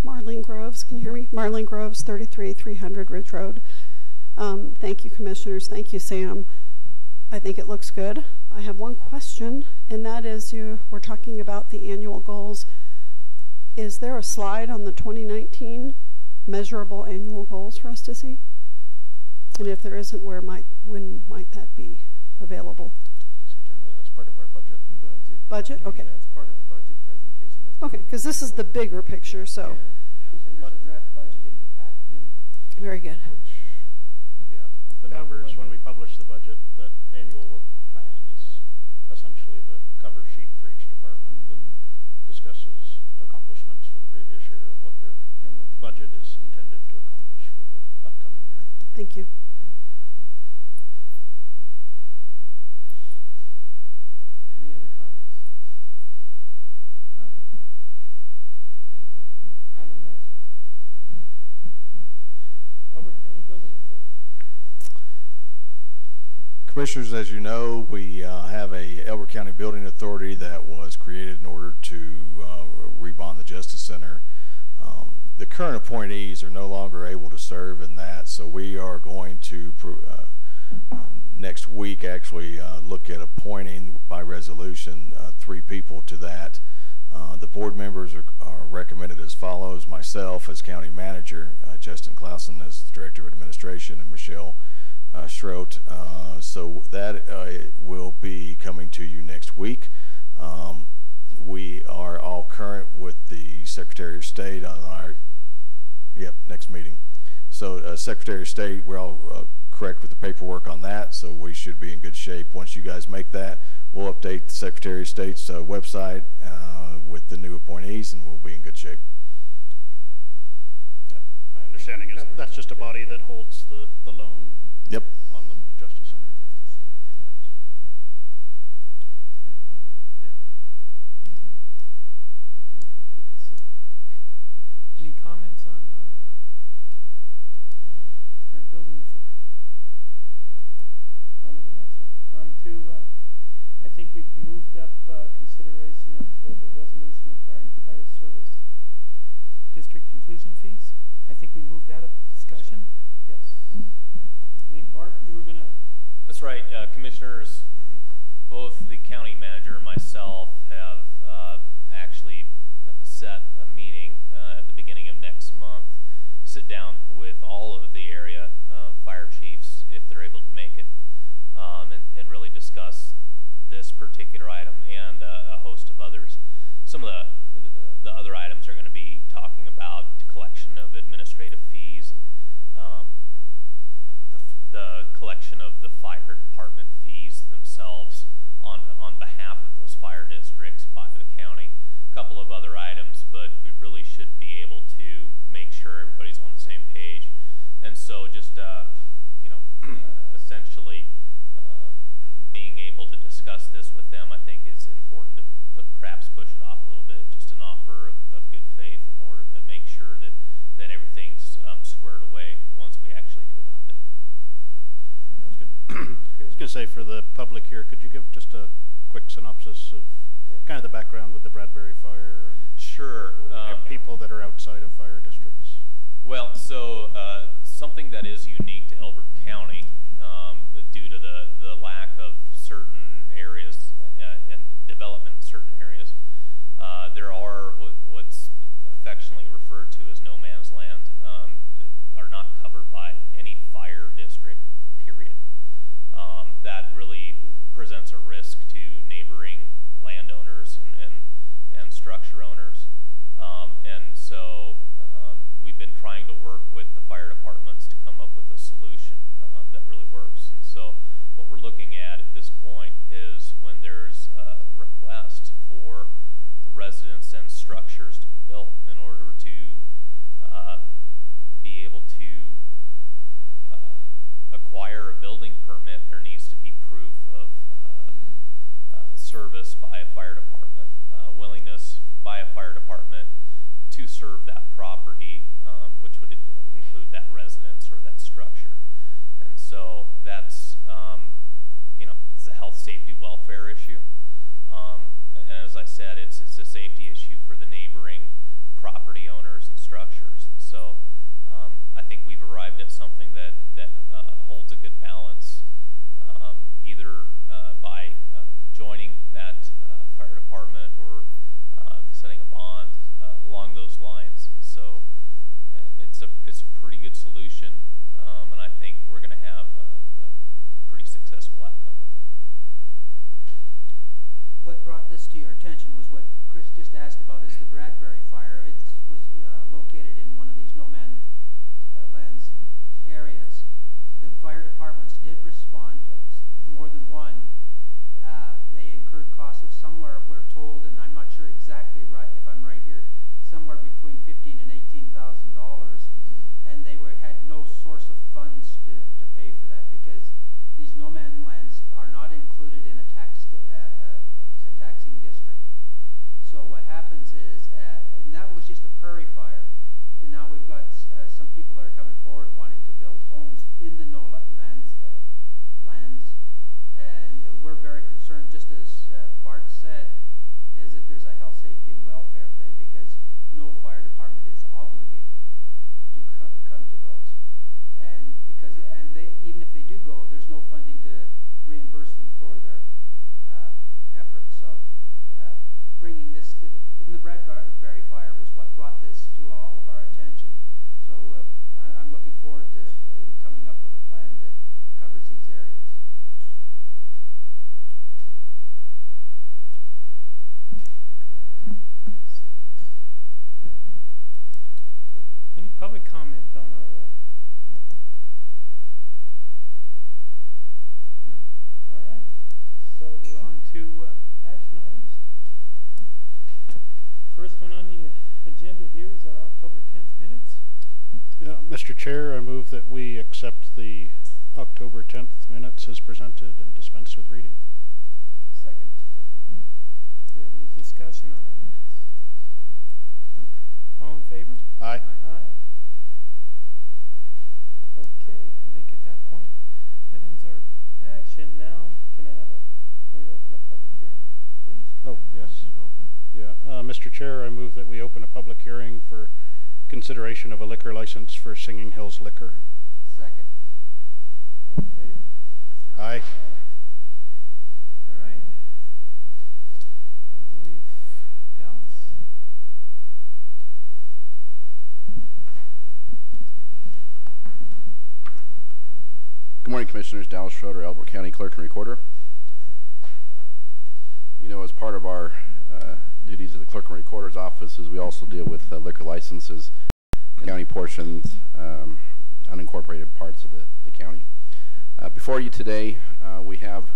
Marlene Groves, can you hear me? Marlene Groves, 33300 Ridge Road. Thank you, commissioners. Thank you, Sam. I think it looks good. I have one question, and that is we're talking about the annual goals. Is there a slide on the 2019 measurable annual goals for us to see? And if there isn't, when might that be available? So generally that's part of our budget. Budget? Okay. Yeah, that's part of the budget presentation. Okay, because this is the bigger picture, so. Yeah. And there's a draft budget in your packet. Very good. Which, yeah, the numbers, when we publish the budget, that annual work plan is essentially the cover sheet for each department that discusses accomplishments for the previous year and what their budget is intended to accomplish for the upcoming year. Thank you. Any other comments? All right. Thanks, Sam. On to the next one. Elbert County Building Authority. Commissioners, as you know, we have a Elbert County Building Authority that was created in order to rebond the Justice Center. The current appointees are no longer able to serve in that, so we are going to next week actually look at appointing by resolution 3 people to that. The board members are recommended as follows: myself as county manager, Justin Clausen as director of administration, and Michelle Schroet. So that will be coming to you next week. We are all current with the Secretary of State on our next meeting. So Secretary of State, we're all correct with the paperwork on that, so we should be in good shape. Once you guys make that, we'll update the Secretary of State's website with the new appointees, and we'll be in good shape. Yep. My understanding is that's just a body that holds the loan. Yep. On the Justice Center. Justice Center. Thanks. It's been a while. Yeah. Making that right. So, any comments on our building authority? On to the next one. On to, I think we've moved up consideration of the resolution requiring fire service district inclusion fees. I think we moved that up to discussion. Yeah. Yes. I think, Bart, you were going to... That's right. Commissioners, both the county manager and myself have actually set a meeting at the beginning of next month, sit down with all of the area fire chiefs, if they're able to make it, and really discuss this particular item and a host of others. Some of the other items are going to be talking about the collection of administrative fees and the collection of the fire department fees themselves on behalf of those fire districts by the county. A couple of other items, but we really should be able to make sure everybody's on the same page. And so just, essentially being able to discuss this with them, I think it's important to perhaps push it off a little bit, just an offer of good faith in order to make sure that everything's squared away once we actually do adopt it. That was good. I was going to say, for the public here, could you give just a quick synopsis of kind of the background with the Bradbury fire and sure. People that are outside of fire districts? Well, so something that is unique to Elbert County due to the lack of certain areas and development in certain areas, there are what's affectionately referred to as no man's land that are not covered by any fire district, period. That really presents a risk to neighboring landowners and structure owners. And so we've been trying to work with the fire departments to come up with a solution that really works. And so what we're looking at this point is when there's a request for residents and structures to be built, in order to be able to acquire a building permit, there needs to be proof of service by a fire department, willingness by a fire department to serve that property, which would include that residence or that structure. And so that's, it's a health, safety, welfare issue. And as I said, it's a safety issue for the neighboring property owners and structures. So I think we've arrived at something that holds a good balance, either by joining that fire department or setting a bond along those lines. And so it's a pretty good solution, and I think we're going to have a pretty successful outcome with it. What brought this to your attention was what Chris just asked about, is the Bradbury fire. It was located in one of these no-man lands areas. The fire departments did respond, more than one. They incurred costs of somewhere, we're told, and I'm not sure exactly right if I'm right here, somewhere between $15,000 and $18,000, and they had no source of funds to pay for that, because these no-man lands are not included in a taxing district. So what happens is, and that was just a prairie fire, and now we've got some people that are coming forward wanting to build homes in the no-lands lands, and we're very concerned, just as Bart said, is that there's a health, safety, and welfare thing, because no fire department is obligated to come to those, and they, even if they do go, there's no funding to reimburse them for their efforts. So bringing this to the Bradbury fire was what brought this to all of our attention. So I'm looking forward to coming up with a plan that covers these areas. Any public comment on our no? All right. So we're on to action items. First one on the agenda here is our October 10th minutes. Yeah, Mr. Chair, I move that we accept the October 10th minutes as presented and dispense with reading. Second. Do we have any discussion on our minutes? No. All in favor? Aye. Aye. Okay, I think at that point that ends our action. Now, can we open a public hearing, please? Oh, yes. Motion to open. Yeah, Mr. Chair, I move that we open a public hearing for consideration of a liquor license for Singing Hills Liquor. Second. All in favor? Aye. All right. I believe Dallas. Good morning, Commissioners. Dallas Schroeder, Elbert County Clerk and Recorder. You know, as part of our duties of the Clerk and Recorder's office, is we also deal with liquor licenses in county portions, unincorporated parts of the county. Before you today, we have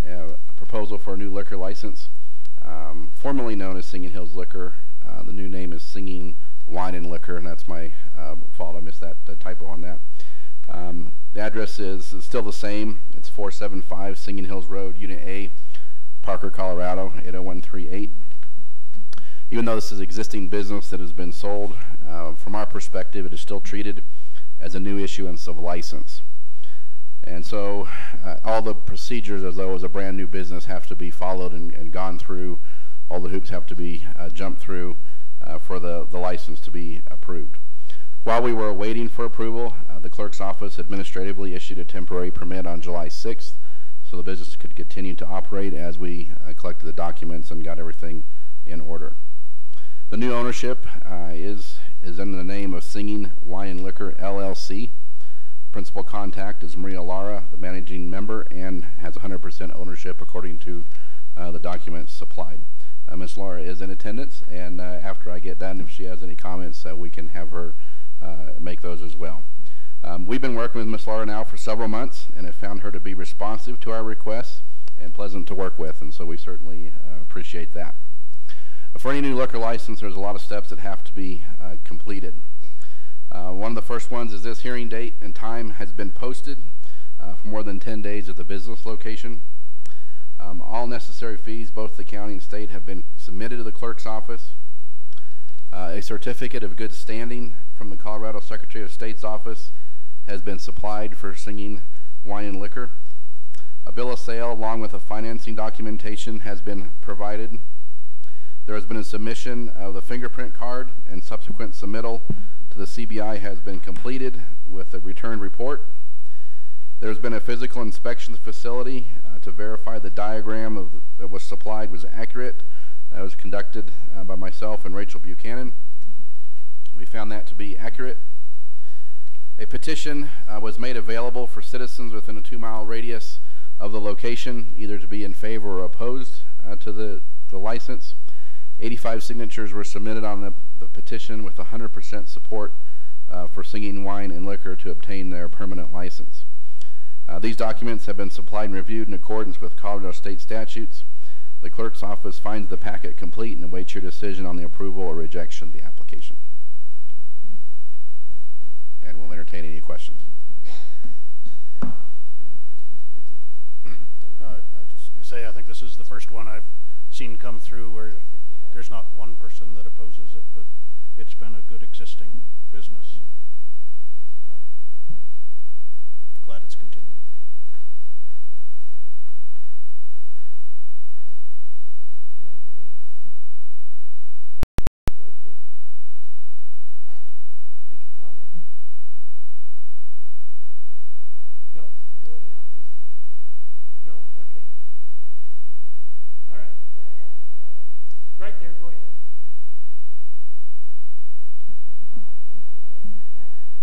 a proposal for a new liquor license, formerly known as Singing Hills Liquor. The new name is Singing Wine and Liquor, and that's my fault. I missed that typo on that. The address is still the same. It's 475 Singing Hills Road, Unit A, Parker, Colorado, 80138. Even though this is existing business that has been sold, from our perspective, it is still treated as a new issuance of license. And so all the procedures, as though it was a brand new business, have to be followed and gone through. All the hoops have to be jumped through for the license to be approved. While we were waiting for approval, the clerk's office administratively issued a temporary permit on July 6th, so the business could continue to operate as we collected the documents and got everything in order. The new ownership is under the name of Singing Wine and Liquor LLC. Principal contact is Maria Lara, the managing member, and has 100% ownership according to the documents supplied. Ms. Lara is in attendance, and after I get done, if she has any comments, we can have her make those as well. We've been working with Ms. Lara now for several months, and have found her to be responsive to our requests and pleasant to work with, and so we certainly appreciate that. For any new liquor license, there's a lot of steps that have to be completed. One of the first ones is this hearing date and time has been posted for more than 10 days at the business location. All necessary fees, both the county and state, have been submitted to the clerk's office. A certificate of good standing from the Colorado Secretary of State's office has been supplied for Singing Wine and Liquor. A bill of sale along with a financing documentation has been provided. There has been a submission of the fingerprint card, and subsequent submittal to the CBI has been completed with a returned report. There's been a physical inspection of the facility to verify the diagram that was supplied was accurate. That was conducted by myself and Rachel Buchanan. We found that to be accurate. A petition was made available for citizens within a 2-mile radius of the location, either to be in favor or opposed to the license. 85 signatures were submitted on the petition with 100% support for Singing Wine and Liquor to obtain their permanent license. These documents have been supplied and reviewed in accordance with Colorado state statutes. The clerk's office finds the packet complete and awaits your decision on the approval or rejection of the application. And we'll entertain any questions. I was just going to say, I think this is the first one I've seen come through where there's not one person that opposes it, but it's been a good existing business. I'm glad it's continuing. And I believe, would you like to make a comment? No, go ahead. No, okay. All right. Right there, go ahead. Okay, my name is Maria Lara, and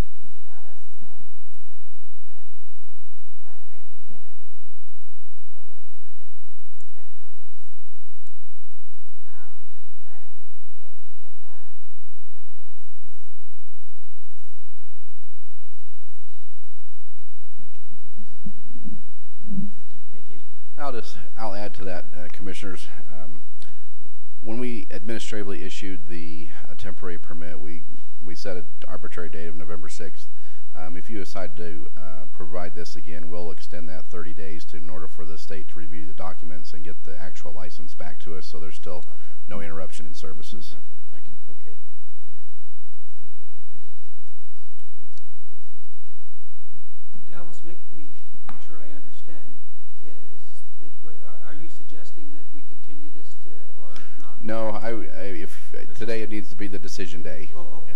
Mr. Dallas tell me everything what I need. Well, I can have everything, all the papers that county has. I'm trying to get the permanent license. So, it's your decision. Thank you. I'll add to that, Commissioners. When we administratively issued the temporary permit, we set an arbitrary date of November 6th. If you decide to provide this again, we'll extend that 30 days in order for the state to review the documents and get the actual license back to us, so there's still no interruption in services. Thank you. Okay. Dallas, make sure I understand. Is that are you suggesting that we continue this to or not? No, if today it needs to be the decision day. Oh, okay.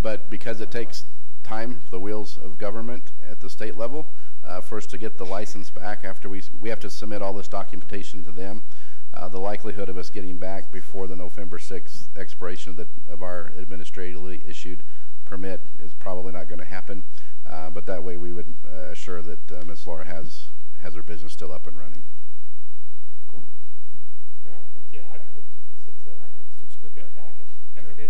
But because it takes time for the wheels of government at the state level for us to get the license back after we have to submit all this documentation to them, the likelihood of us getting back before the November 6th expiration of our administratively issued permit is probably not going to happen. But that way we would assure that Ms. Laura has her business still up and running. Cool. Well, yeah, I've looked at this. It's a good packet. I mean,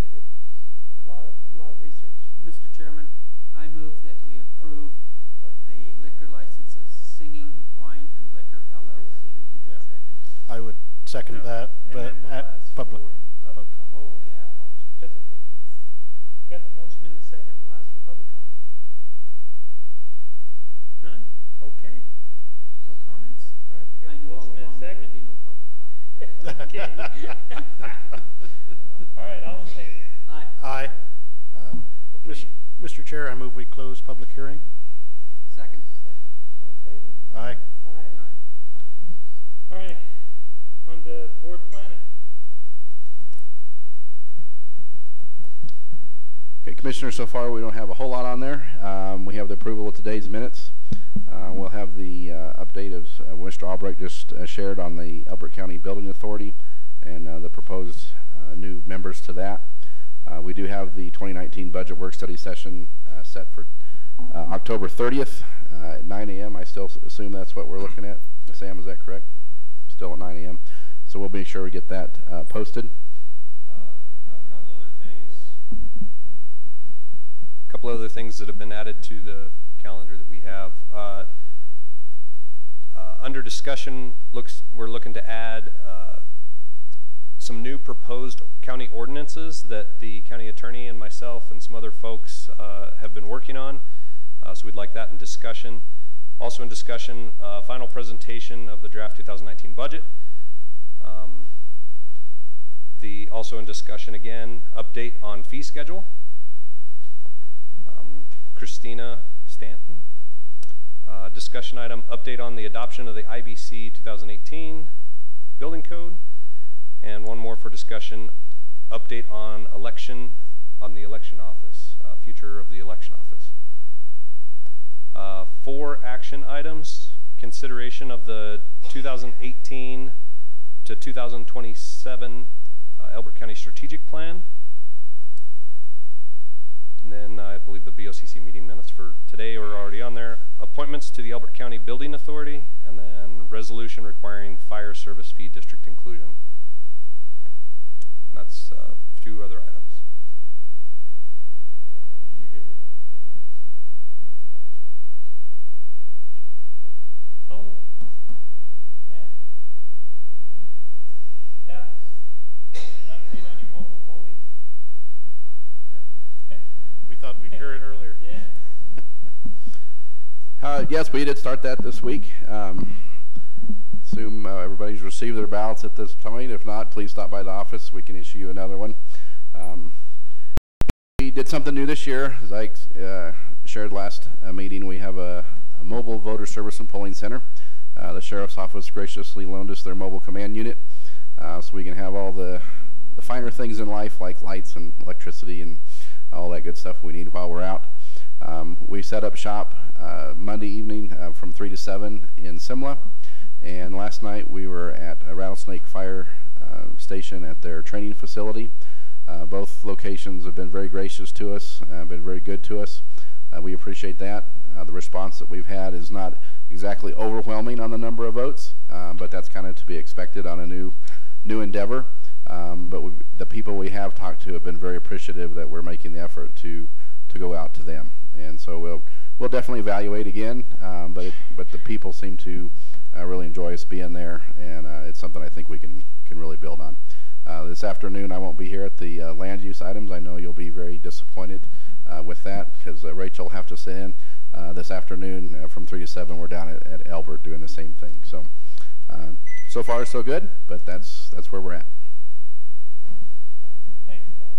a lot of research. Mr. Chairman, I move that we approve the liquor license of Singing Wine and Liquor LLC. You do a second. I would second that, but and then we'll at ask public. for any public comment. Oh, okay, I apologize. That's okay. Got the motion in the second. We'll ask for public comment. None? Okay. No comments? All right, we got I a knew all motion in a along there second. would be no public comment. Okay. All right, all in favor? Aye. Aye. Okay. Mr. Chair, I move we close public hearing. Second. Second. All in favor? Aye. Aye. Aye. All right. On to board planning. Okay, Commissioners, so far we don't have a whole lot on there. We have the approval of today's minutes. We'll have the update of Mr. Albrecht just shared on the Elbert County Building Authority and the proposed new members to that. We do have the 2019 budget work study session set for October 30th at 9 a.m. I still assume that's what we're looking at. Sam, is that correct? Still at 9 a.m. So we'll make sure we get that posted. Have a couple other things that have been added to the calendar that we have. Under discussion, we're looking to add some new proposed county ordinances that the county attorney and myself and some other folks have been working on. So we'd like that in discussion. Also in discussion, final presentation of the draft 2019 budget. Also in discussion again, update on fee schedule. Christina Stanton. Discussion item, update on the adoption of the IBC 2018 building code. And one more for discussion, update on the election office, future of the election office. 4 action items, consideration of the 2018 to 2027 Elbert County Strategic Plan. And then I believe the BoCC meeting minutes for today are already on there. Appointments to the Elbert County Building Authority, and then resolution requiring fire service fee district inclusion. And that's a few other items. I'm good with that. You're good with that? Oh, yeah. Yeah. An update on your mobile voting. Yeah. We thought we'd hear it earlier. Yeah. Yes, we did start that this week. Assume everybody's received their ballots at this point. If not, please stop by the office. We can issue you another one. We did something new this year. As I shared last meeting, we have a mobile voter service and polling center. The Sheriff's Office graciously loaned us their mobile command unit so we can have all the finer things in life like lights and electricity and all that good stuff we need while we're out. We set up shop Monday evening from 3 to 7 in Simla, and last night we were at a Rattlesnake Fire Station at their training facility. Both locations have been very gracious to us, been very good to us. We appreciate that. The response that we've had is not exactly overwhelming on the number of votes, but that's kind of to be expected on a new endeavor. But the people we have talked to have been very appreciative that we're making the effort to go out to them, and so we'll definitely evaluate again. But the people seem to really enjoy us being there, and it's something I think we can really build on. This afternoon I won't be here at the land use items. I know you'll be very disappointed with that because Rachel will have to sit in. This afternoon from 3 to 7 we're down at Elbert doing the same thing. So so far so good, but that's where we're at. Thanks, Cal.